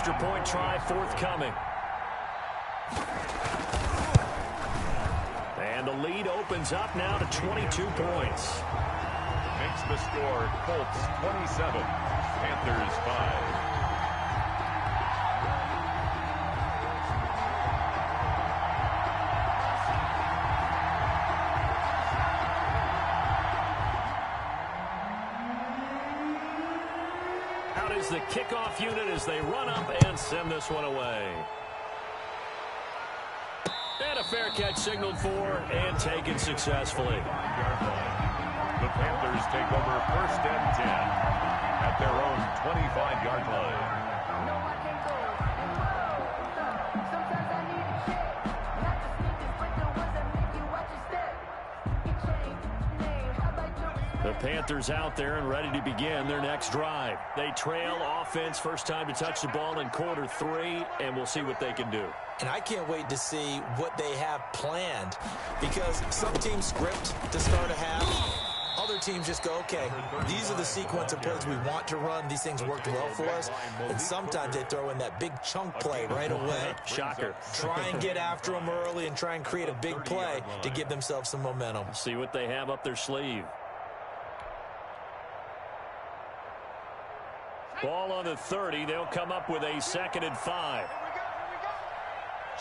extra point try forthcoming. And the lead opens up now to 22 points. Makes the score Colts 27, Panthers 5. Out is the kickoff unit as they run up and send this one away. And a fair catch signaled for and taken successfully. The Panthers take over 1st and 10 at their own 25-yard line. The Panthers out there and ready to begin their next drive. They trail offense, first time to touch the ball in quarter 3, and we'll see what they can do. And I can't wait to see what they have planned, because some teams script to start a half. Other teams just go, okay, these are the sequence of plays we want to run. These things worked well for us. And sometimes they throw in that big chunk play right away. Shocker. Try and get after them early and try and create a big play to give themselves some momentum. See what they have up their sleeve. Ball on the 30. They'll come up with a 2nd and 5.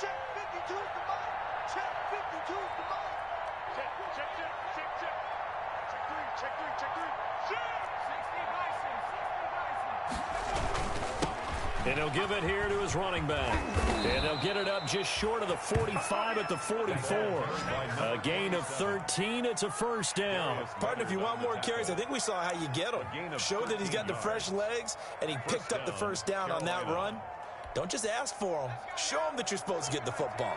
Check 52 is the mark. Check 52 is the mark. Check. Check 3. Check. 60 Bison. And he'll give it here to his running back. And they'll get it up just short of the 45 at the 44. A gain of 13. It's a first down. Partner, if you want more carries, I think we saw how you get him. Showed that he's got the fresh legs, and he picked up the first down on that run. Don't just ask for him. Show him that you're supposed to get the football.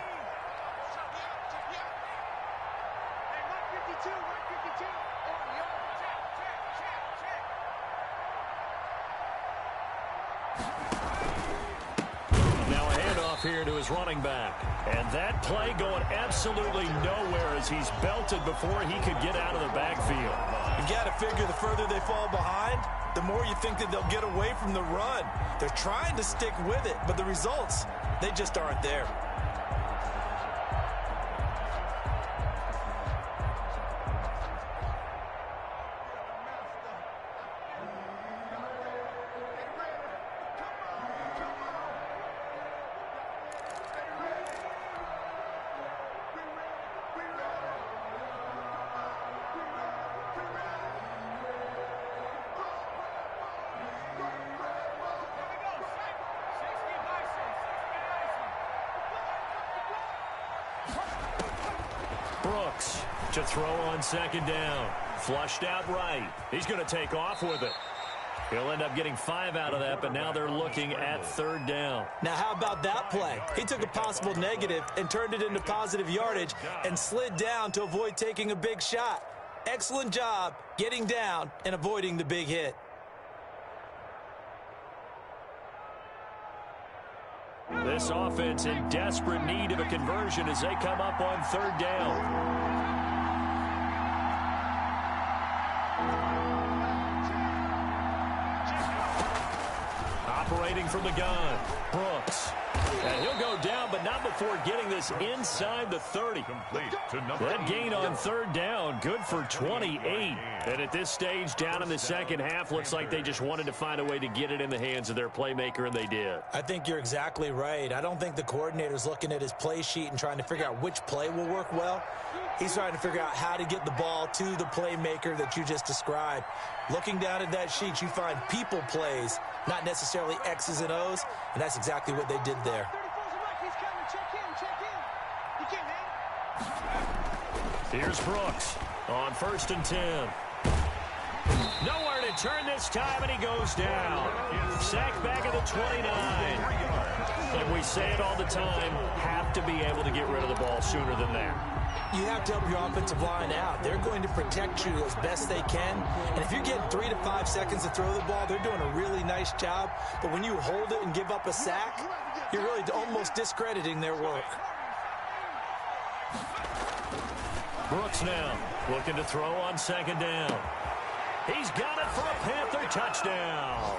Here to his running back. And that play going absolutely nowhere as he's belted before he could get out of the backfield. You've got to figure the further they fall behind, the more you think that they'll get away from the run. They're trying to stick with it, but the results, they just aren't there. Brooks to throw on 2nd down. Flushed out right. He's going to take off with it. He'll end up getting 5 out of that, but now they're looking at 3rd down. Now, how about that play? He took a possible negative and turned it into positive yardage and slid down to avoid taking a big shot. Excellent job getting down and avoiding the big hit. This offense in desperate need of a conversion as they come up on 3rd down. Operating from the gun, Brooks. And he'll go down, but not before getting this inside the 30. That gain on 3rd down, good for 28. And at this stage, down in the second half, looks like they just wanted to find a way to get it in the hands of their playmaker, and they did. I think you're exactly right. I don't think the coordinator's looking at his play sheet and trying to figure out which play will work well. He's trying to figure out how to get the ball to the playmaker that you just described. Looking down at that sheet, you find people plays, not necessarily X's and O's, and that's exactly what they did there. Here's Brooks on 1st and 10. Nowhere to turn this time, and he goes down. Sacked back at the 29. And we say it all the time, have to be able to get rid of the ball sooner than that. You have to help your offensive line out. They're going to protect you as best they can. And if you're getting 3 to 5 seconds to throw the ball, they're doing a really nice job. But when you hold it and give up a sack, you're really almost discrediting their work. Brooks now looking to throw on 2nd down. He's got it for a Panther touchdown.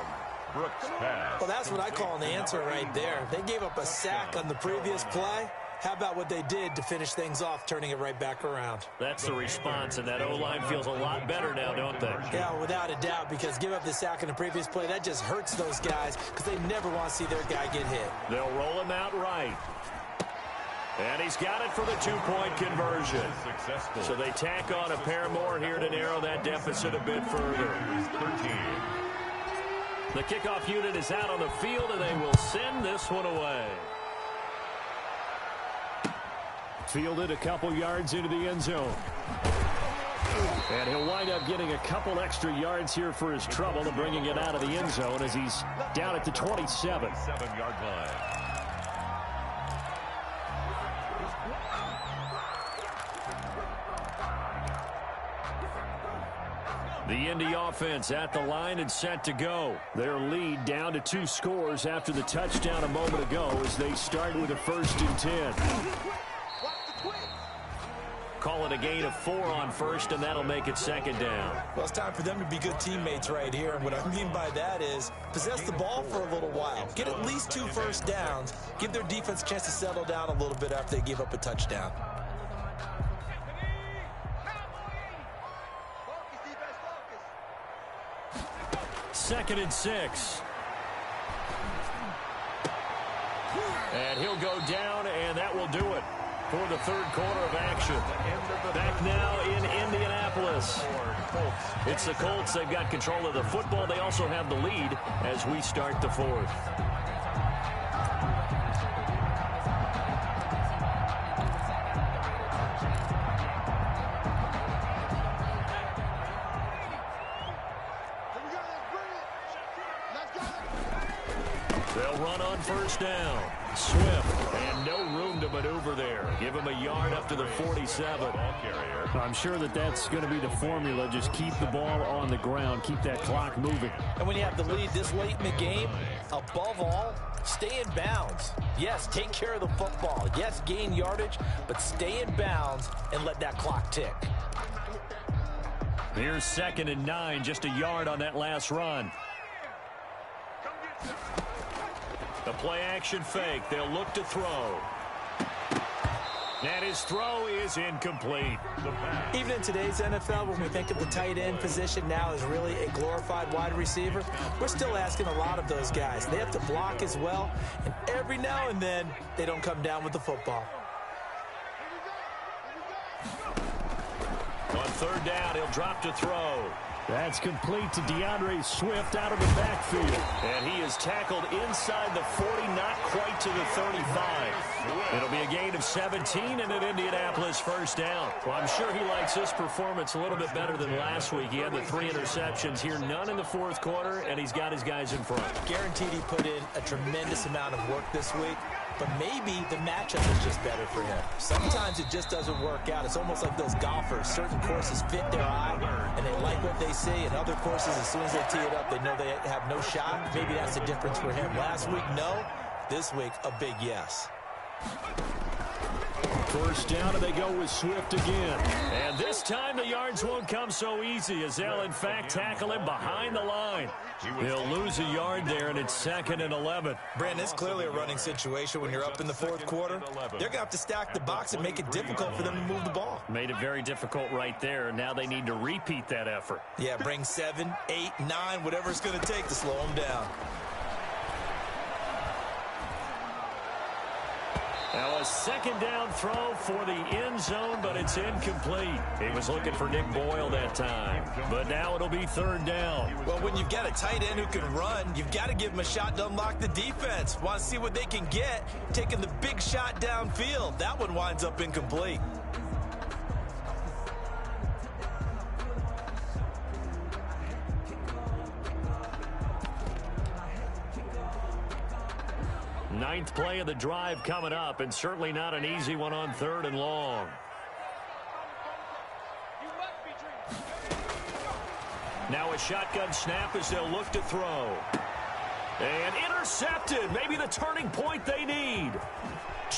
Brooks pass. Well, that's what I call an answer right there. They gave up a sack on the previous play. How about what they did to finish things off, turning it right back around? That's the response, and that O-line feels a lot better now, don't they? Yeah, without a doubt, because give up the sack in the previous play, that just hurts those guys because they never want to see their guy get hit. They'll roll him out right. And he's got it for the two-point conversion. So they tack on a pair more here to narrow that deficit a bit further. The kickoff unit is out on the field, and they will send this one away. Fielded a couple yards into the end zone. And he'll wind up getting a couple extra yards here for his trouble and bringing it out of the end zone as he's down at the 27. 7-yard line. The Indy offense at the line and set to go. Their lead down to 2 scores after the touchdown a moment ago as they start with a 1st and 10. Call it a gain of 4 on 1st, and that'll make it 2nd down. Well, it's time for them to be good teammates right here. And what I mean by that is possess the ball for a little while. Get at least 2 first downs. Give their defense a chance to settle down a little bit after they give up a touchdown. Second and 6. And he'll go down, and that will do it for the 3rd quarter of action. Back now in Indianapolis. It's the Colts. They've got control of the football. They also have the lead as we start the 4th. They'll run on 1st down. Swift, and no room to maneuver there. Give him a yard up to the 47. I'm sure that's going to be the formula. Just keep the ball on the ground. Keep that clock moving. And when you have the lead this late in the game, above all, stay in bounds. Yes, take care of the football. Yes, gain yardage, but stay in bounds and let that clock tick. Here's 2nd and 9, just a yard on that last run. The play-action fake. They'll look to throw. And his throw is incomplete. Even in today's NFL, when we think of the tight end position now as really a glorified wide receiver, we're still asking a lot of those guys. They have to block as well, and every now and then, they don't come down with the football. On 3rd down, he'll drop to throw. That's complete to DeAndre Swift out of the backfield. And he is tackled inside the 40, not quite to the 35. It'll be a gain of 17 and an Indianapolis 1st down. Well, I'm sure he likes this performance a little bit better than last week. He had the 3 interceptions here, none in the 4th quarter, and he's got his guys in front. Guaranteed he put in a tremendous amount of work this week, but maybe the matchup is just better for him. Sometimes it just doesn't work out. It's almost like those golfers. Certain courses fit their eye, and they like what they see. And other courses, as soon as they tee it up, they know they have no shot. Maybe that's the difference for him. Last week, no. This week, a big yes. 1st down, and they go with Swift again. And this time the yards won't come so easy as they'll, in fact, tackle him behind the line. He'll lose a yard there, and it's 2nd and 11. Brandon, it's clearly a running situation when you're up in the 4th quarter. They're going to have to stack the box and make it difficult for them to move the ball. Made it very difficult right there. Now they need to repeat that effort. Yeah, bring 7, 8, 9, whatever it's going to take to slow them down. Now a 2nd down throw for the end zone, but it's incomplete. He was looking for Nick Boyle that time, but now it'll be 3rd down. Well, when you've got a tight end who can run, you've got to give him a shot to unlock the defense. Want to see what they can get, taking the big shot downfield. That one winds up incomplete. Ninth play of the drive coming up, and certainly not an easy one on 3rd and long. Now a shotgun snap as they'll look to throw. And intercepted. Maybe the turning point they need.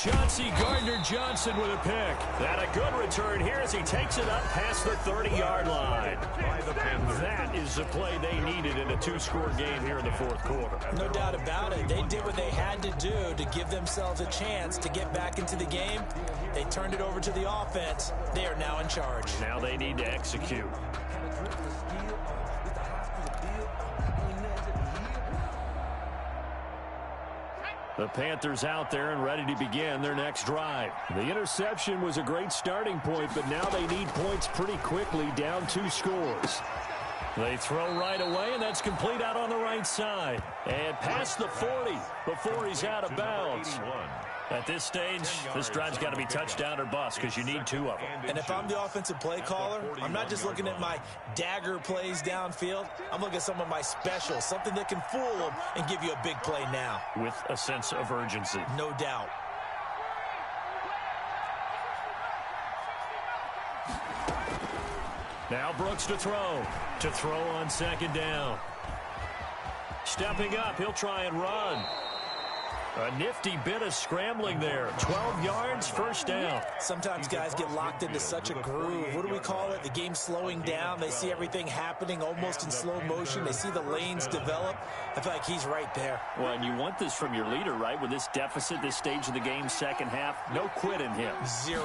Chauncey Gardner-Johnson with a pick. And a good return here as he takes it up past the 30-yard line. That is the play they needed in a two-score game here in the fourth quarter. No doubt about it. They did what they had to do to give themselves a chance to get back into the game. They turned it over to the offense. They are now in charge. Now they need to execute. The Panthers out there and ready to begin their next drive. The interception was a great starting point, but now they need points pretty quickly, down 2 scores. They throw right away, and that's complete out on the right side. And past the 40 before he's out of bounds. At this stage, this drive's got to be touchdown or bust because you need 2 of them. And if I'm the offensive play caller, I'm not just looking at my dagger plays downfield. I'm looking at some of my specials, something that can fool them and give you a big play now. With a sense of urgency. No doubt. Now Brooks to throw. To throw on second down. Stepping up, he'll try and run. A nifty bit of scrambling there. 12 yards, first down. Sometimes guys get locked into such a groove. What do we call it? The game's slowing down. They see everything happening almost in slow motion. They see the lanes develop. I feel like he's right there. Well, and you want this from your leader, right? With this deficit, this stage of the game, second half, no quit in him. 0.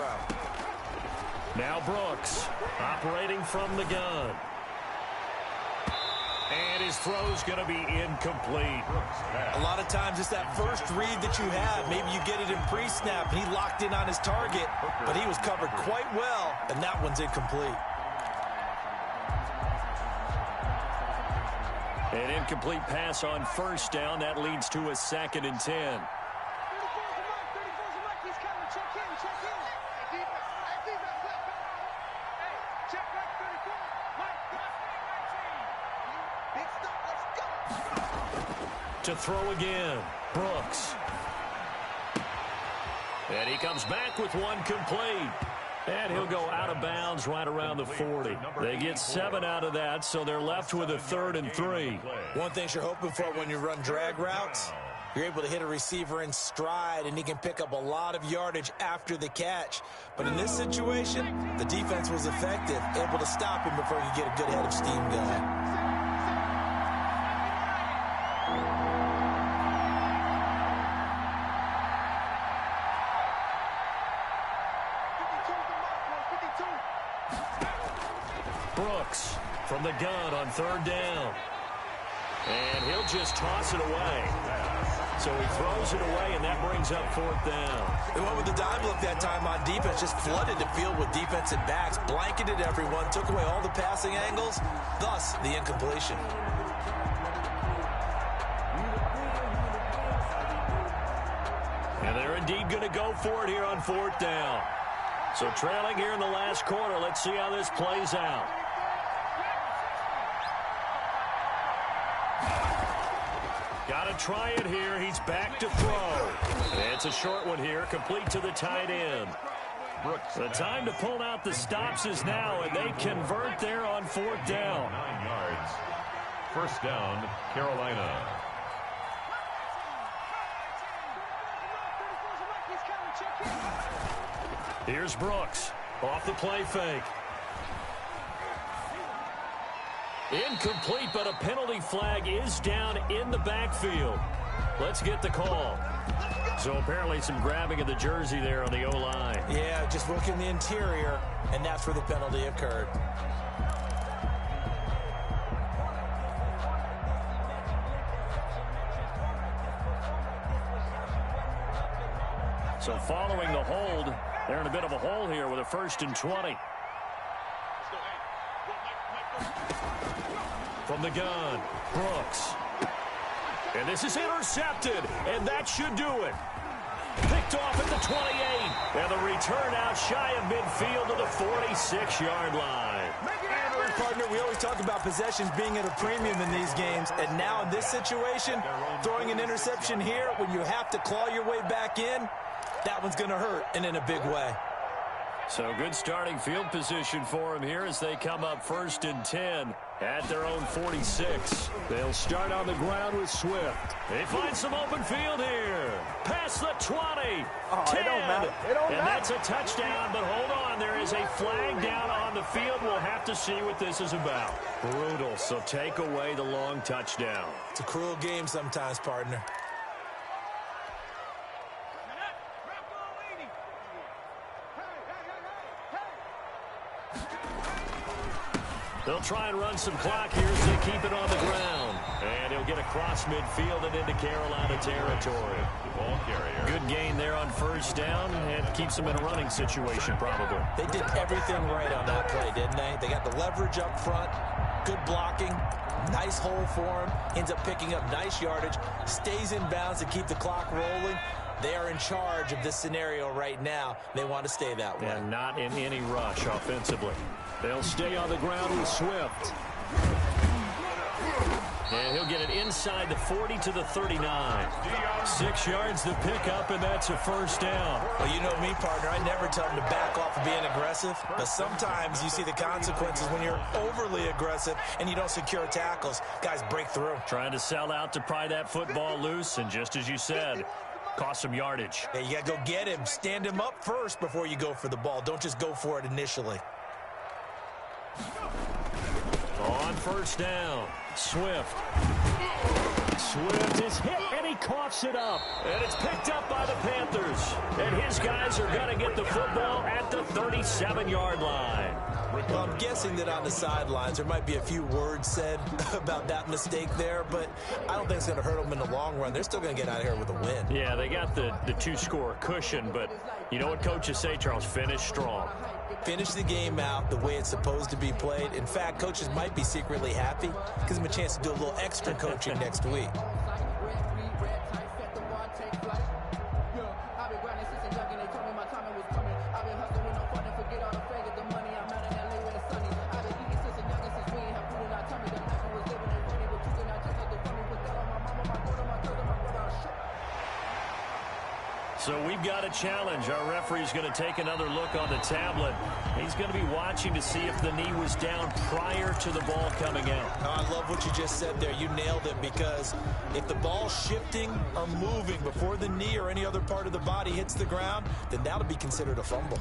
Now Brooks, operating from the gun. And his throw's going to be incomplete. A lot of times it's that first read that you have. Maybe you get it in pre-snap, and he locked in on his target, but he was covered quite well, and that one's incomplete. An incomplete pass on first down. That leads to a 2nd and 10. To throw again, Brooks. And he comes back with one complete. And he'll go out of bounds right around the 40. They get 7 out of that, so they're left with a 3rd and 3. One thing you're hoping for when you run drag routes, you're able to hit a receiver in stride, and he can pick up a lot of yardage after the catch. But in this situation, the defense was effective, able to stop him before he could get a good head of steam going. Brooks from the gun on 3rd down. And he'll just toss it away. So he throws it away, and that brings up 4th down. They went with the dime look that time on defense, just flooded the field with defensive backs, blanketed everyone, took away all the passing angles, thus the incompletion. And they're indeed going to go for it here on 4th down. So trailing here in the last quarter, let's see how this plays out. Got to try it here. He's back to throw. It's a short one here, complete to the tight end. The time to pull out the stops is now, and they convert there on 4th down. 9 yards. First down, Carolina. Here's Brooks off the play fake. Incomplete, but a penalty flag is down in the backfield. Let's get the call. So apparently some grabbing of the jersey there on the O-line. Yeah, just working the interior, and that's where the penalty occurred. So following the hold, they're in a bit of a hole here with a 1st and 20. From the gun, Brooks. And this is intercepted, and that should do it. Picked off at the 28, and the return out shy of midfield to the 46-yard line. And partner, we always talk about possessions being at a premium in these games, and now in this situation, throwing an interception here when you have to claw your way back in, that one's going to hurt, and in a big way. So good starting field position for them here as they come up 1st and 10 at their own 46. They'll start on the ground with Swift. They find some open field here. Past the 20. 10. And that's a touchdown, but hold on. There is a flag down on the field. We'll have to see what this is about. Brutal, so take away the long touchdown. It's a cruel game sometimes, partner. They'll try and run some clock here as they keep it on the ground. And he'll get across midfield and into Carolina territory. The ball carrier. Good gain there on 1st down and keeps them in a running situation probably. They did everything right on that play, didn't they? They got the leverage up front, good blocking, nice hole for him, ends up picking up nice yardage, stays in bounds to keep the clock rolling. They are in charge of this scenario right now. They want to stay that way. And not in any rush offensively. They'll stay on the ground with Swift. And he'll get it inside the 40 to the 39. 6 yards to pick up, and that's a 1st down. Well, you know me, partner. I never tell them to back off of being aggressive. But sometimes you see the consequences when you're overly aggressive and you don't secure tackles. Guys break through. Trying to sell out to pry that football loose, and just as you said, cost some yardage. Yeah, you got to go get him. Stand him up first before you go for the ball. Don't just go for it initially. On 1st down, Swift. Swift is hit, and he coughs it up. And it's picked up by the Panthers. And his guys are going to get the football at the 37-yard line. Well, I'm guessing that on the sidelines there might be a few words said about that mistake there, but I don't think it's going to hurt them in the long run. They're still going to get out of here with a win. Yeah, they got the 2-score cushion, but you know what coaches say, Charles? Finish strong. Finish the game out the way it's supposed to be played. In fact, coaches might be secretly happy. Gives them a chance to do a little extra coaching next week. So we've got a challenge. Our referee's going to take another look on the tablet. He's going to be watching to see if the knee was down prior to the ball coming out. Oh, I love what you just said there. You nailed it, because if the ball's shifting or moving before the knee or any other part of the body hits the ground, then that'll be considered a fumble.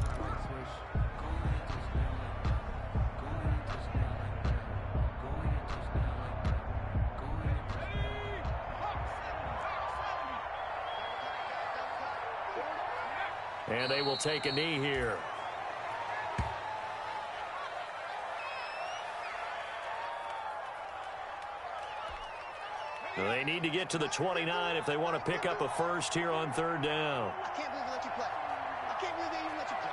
And they will take a knee here. They need to get to the 29 if they want to pick up a 1st here on 3rd down. I can't believe they let you play. I can't believe they even let you play.